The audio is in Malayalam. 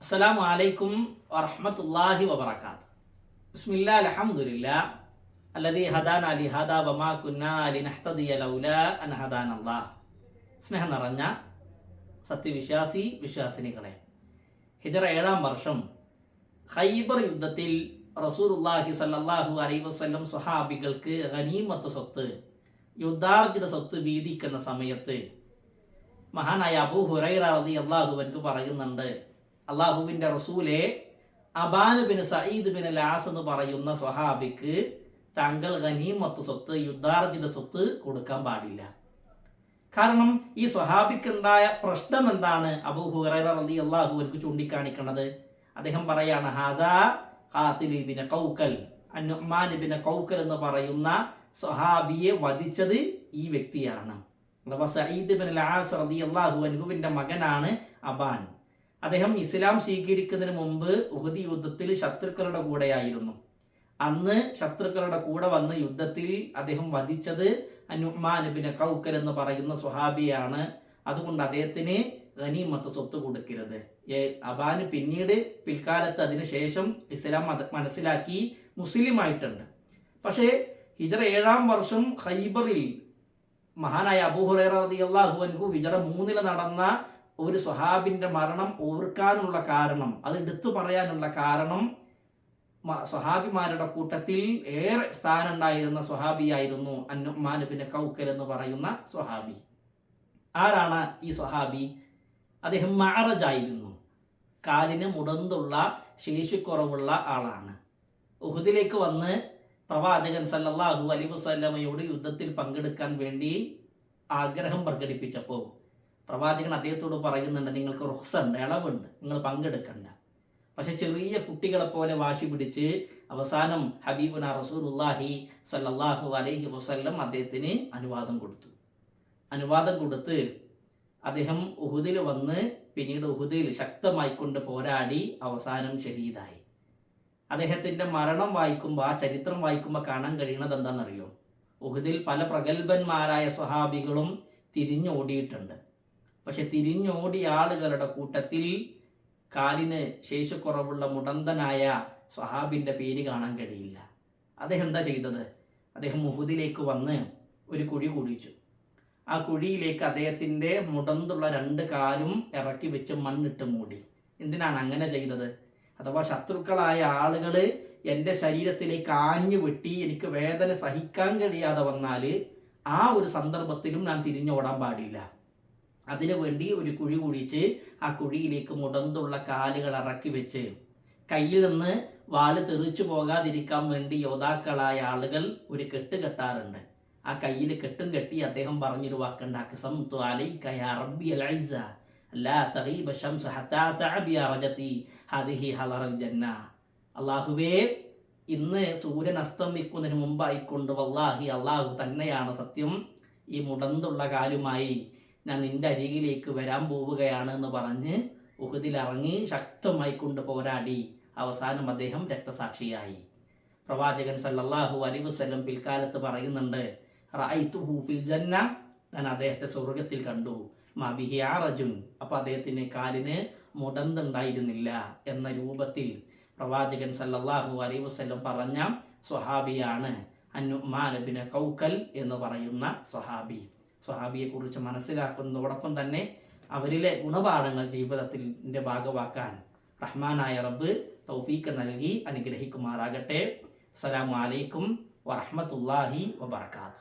അസ്സലാമു അലൈക്കും വറഹ്മത്തുള്ളാഹി വബറകാത്ത്. ബിസ്മില്ലാ അൽഹംദുലില്ലാ അല്ലദീ ഹദാനാ ലിഹാദാ വമാ കുന്നാ ലിനഹ്തദിയ ലൗലാ അൻ ഹദാനല്ലാഹ്. സ്നേഹം നിറഞ്ഞ സത്യവിശ്വാസി വിശ്വാസിനികളെ, ഹിജറ 7-ാം വർഷം ഖൈബർ യുദ്ധത്തിൽ റസൂലുള്ളാഹി സ്വല്ലല്ലാഹു അലൈഹി വസല്ലം സ്വഹാബികൾക്ക് ഗനീമത്ത് സ്വത്ത്, യുദ്ധാർജിത സ്വത്ത് വീതിക്കുന്ന സമയത്ത് മഹാനായ അബൂ ഹുറൈറ റളിയല്ലാഹു അൻഹു പറയുന്നുണ്ട്, അള്ളാഹുവിൻ്റെ റസൂലെ, അബാൻ ബിൻ സഈദ് ബിൻ അൽ-ആസ് എന്ന് പറയുന്ന സ്വഹാബിക്ക് താങ്കൾ ഗനീമത്ത് സ്വത്ത്, യുദ്ധാർജിത സ്വത്ത് കൊടുക്കാൻ പാടില്ല. കാരണം ഈ സ്വഹാബിക്കുണ്ടായ പ്രശ്നം എന്താണ്? അബൂ ഹുറൈറ റളിയല്ലാഹു അൻഹു ചൂണ്ടിക്കാണിക്കുന്നത്, അദ്ദേഹം പറയാണ്, ഹാദാ ഖാതിൽ ഇബ്നു ഖൗകൽ, അൻ-നുഅ്മാൻ ഇബ്നു ഖൗകൽ എന്ന് പറയുന്ന സ്വഹാബിയെ വധിച്ചത് ഈ വ്യക്തിയാണ്. അഥവാ സഈദ് ബിൻ അൽ-ആസ് റളിയല്ലാഹു അൻഹുവിൻ്റെ മകനാണ് അബാൻ. അദ്ദേഹം ഇസ്ലാം സ്വീകരിക്കുന്നതിന് മുമ്പ് ഉഹദ് യുദ്ധത്തിൽ ശത്രുക്കളുടെ കൂടെയായിരുന്നു. അന്ന് ശത്രുക്കളുടെ കൂടെ വന്ന് യുദ്ധത്തിൽ അദ്ദേഹം വധിച്ചത് നുഅ്മാൻ ഇബ്നു ഖൗകൽ എന്ന് പറയുന്ന സ്വഹാബിയാണ്. അതുകൊണ്ട് അദ്ദേഹത്തിന് ഗനീമത്ത് സ്വത്ത് കൊടുക്കരുത്. അബാന് പിന്നീട് പിൽക്കാലത്ത് അതിനുശേഷം ഇസ്ലാം മനസ്സിലാക്കി മുസ്ലിമായിട്ടുണ്ട്. പക്ഷേ ഹിജറ 7-ാം വർഷം ഖൈബറിൽ മഹാനായ അബൂ ഹുറൈറ റളിയല്ലാഹു അൻഹു ഹിജറ 3 നടന്ന ഒരു സ്വഹാബിന്റെ മരണം ഓർക്കാനുള്ള കാരണം, അത് എടുത്തു പറയാനുള്ള കാരണം, സ്വഹാബിമാരുടെ കൂട്ടത്തിൽ ഏറെ സ്ഥാനം ഉണ്ടായിരുന്ന സ്വഹാബിയായിരുന്നു അൻ-നുഅ്മാൻ ഇബ്നു ഖൗകൽ എന്ന് പറയുന്ന സ്വഹാബി. ആരാണ് ഈ സ്വഹാബി? അദ്ദേഹം മഅറജ് ആയിരുന്നു. കാലിന് മുടന്തുള്ള ശേഷിക്കുറവുള്ള ആളാണ്. ഉഹദിലേക്ക് വന്ന് പ്രവാചകൻ സല്ലല്ലാഹു അലൈഹി വസല്ലമയോട് യുദ്ധത്തിൽ പങ്കെടുക്കാൻ വേണ്ടി ആഗ്രഹം പ്രകടിപ്പിച്ചപ്പോൾ പ്രവാചകൻ അദ്ദേഹത്തോട് പറയുന്നുണ്ട്, നിങ്ങൾക്ക് റുഖ്സുണ്ട്, ഇളവുണ്ട്, നിങ്ങൾ പങ്കെടുക്കണ്ട. പക്ഷെ ചെറിയ കുട്ടികളെ പോലെ വാശി പിടിച്ച് അവസാനം ഹബീബുനാ റസൂലുള്ളാഹി സല്ലല്ലാഹു അലൈഹി വസല്ലം അദ്ദേഹത്തിന് അനുവാദം കൊടുത്ത് അദ്ദേഹം ഉഹുദിൽ വന്ന് പിന്നീട് ഉഹുദിൽ ശക്തമായിക്കൊണ്ട് പോരാടി അവസാനം ഷഹീദായി. അദ്ദേഹത്തിൻ്റെ മരണം വായിക്കുമ്പോൾ, ആ ചരിത്രം വായിക്കുമ്പോൾ കാണാൻ കഴിയുന്നത് എന്താണെന്നറിയോ? ഉഹുദിൽ പല പ്രഗത്ഭന്മാരായ സ്വഹാബികളും തിരിഞ്ഞോടിയിട്ടുണ്ട്. പക്ഷെ തിരിഞ്ഞോടിയ ആളുകളുടെ കൂട്ടത്തിൽ കാലിന് ശേഷിക്കുറവുള്ള മുടന്തനായ സ്വഹാബിൻ്റെ പേര് കാണാൻ കഴിയില്ല. അദ്ദേഹം എന്താ ചെയ്തത്? അദ്ദേഹം ഉഹുദിലേക്ക് വന്ന് ഒരു കുഴി കുഴിച്ചു. ആ കുഴിയിലേക്ക് അദ്ദേഹത്തിൻ്റെ മുടന്തുള്ള 2 കാലും ഇറക്കി വെച്ച് മണ്ണിട്ട് മൂടി. എന്തിനാണ് അങ്ങനെ ചെയ്തത്? അഥവാ ശത്രുക്കളായ ആളുകൾ എൻ്റെ ശരീരത്തിലേക്ക് ആഞ്ഞു വെട്ടി എനിക്ക് വേദന സഹിക്കാൻ കഴിയാതെ വന്നാൽ ആ ഒരു സന്ദർഭത്തിലും ഞാൻ തിരിഞ്ഞോടാൻ പാടില്ല. അതിനുവേണ്ടി ഒരു കുഴി കുഴിച്ച് ആ കുഴിയിലേക്ക് മുടന്തുള്ള കാലുകൾ ഇറക്കി വെച്ച് കയ്യിൽ നിന്ന് വാല് തെറിച്ചു പോകാതിരിക്കാൻ വേണ്ടി യോദ്ധാക്കളായ ആളുകൾ ഒരു കെട്ട് കെട്ടാറുണ്ട്. ആ കയ്യിൽ കെട്ടും കെട്ടി അദ്ദേഹം പറഞ്ഞൊരു വാക്കുണ്ട്, അഖ്സംതു അലൈക യാ റബ്ബിയൽ ഇസ്സ ലാ തഗീബ ശംസ ഹത്താ തഅബിയ റജതി ഹദിഹി ഹലറൽ ജന്ന. അല്ലാഹുവേ, ഇന്ന് സൂര്യൻ അസ്തമിക്കുന്നതിന് മുമ്പായിക്കൊണ്ട് വല്ലാഹി അല്ലാഹു തന്നെയാണ് സത്യം, ഈ മുടന്തുള്ള കാലുമായി ഞാൻ നിന്റെ അരികിലേക്ക് വരാൻ പോവുകയാണ് എന്ന് പറഞ്ഞ് ഉഹദിൽ ഇറങ്ങി ശക്തമായി കൊണ്ട് പോരാടി അവസാനം അദ്ദേഹം രക്തസാക്ഷിയായി. പ്രവാചകൻ സല്ലല്ലാഹു അലൈഹി വസല്ലം പിൽക്കാലത്ത് പറയുന്നുണ്ട്, റഅയ്തുഹു ഫിൽ ജന്ന, ഞാൻ അദ്ദേഹത്തെ സ്വർഗത്തിൽ കണ്ടു, മാ ബിഹി അറജുൻ, അപ്പോൾ അദ്ദേഹത്തിന് കാലിന് മുടന്തുണ്ടായിരുന്നില്ല എന്ന രൂപത്തിൽ പ്രവാചകൻ സല്ലല്ലാഹു അലൈഹി വസല്ലം പറഞ്ഞ സ്വഹാബിയാണ് അൻ-നുഅ്മാൻ ഇബ്നു ഖൗകൽ എന്ന് പറയുന്ന സ്വഹാബിയെക്കുറിച്ച് മനസ്സിലാക്കുന്നതോടൊപ്പം തന്നെ അവരിലെ ഗുണപാഠങ്ങൾ ജീവിതത്തിൻ്റെ ഭാഗമാക്കാൻ റഹ്മാനായ റബ്ബ് തൗഫീഖ് നൽകി അനുഗ്രഹിക്കുമാറാകട്ടെ. അസ്സലാമു അലൈക്കും വറഹ്മത്തുള്ളാഹി വബറകാതുഹു.